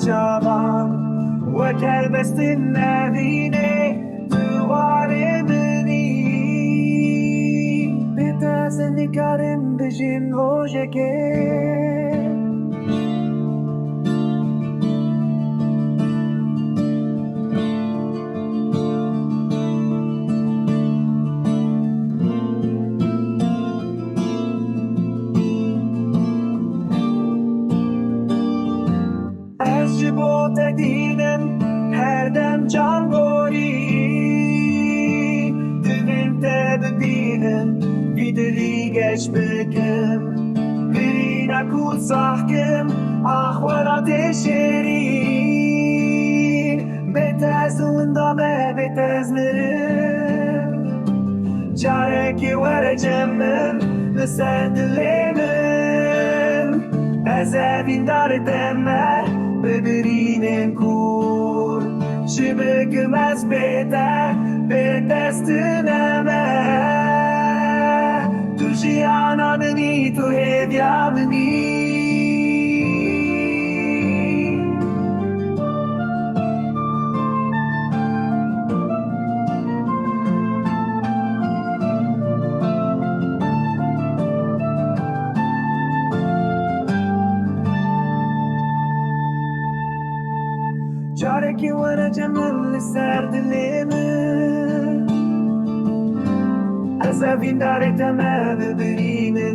çavan Wek helbestên evînê Tu warê minî Bê te ez nikarim bijîm rojekê Ez ji bo te dînim her dem can gorî Divêm te bibînim vî dilî geç bikim Birîna ku sahkim ah welatê şêrîn Bê te ez windame bê te ez mirim Carekê were cemim li ser dilê min Ez evîndarê te me bi birînên kur Ji bikim ez bê te bê te tuneme Tu jiyana minî tu hêviya minî Carekê were cemim li ser dilê min Ez evîndarê te me bi birînin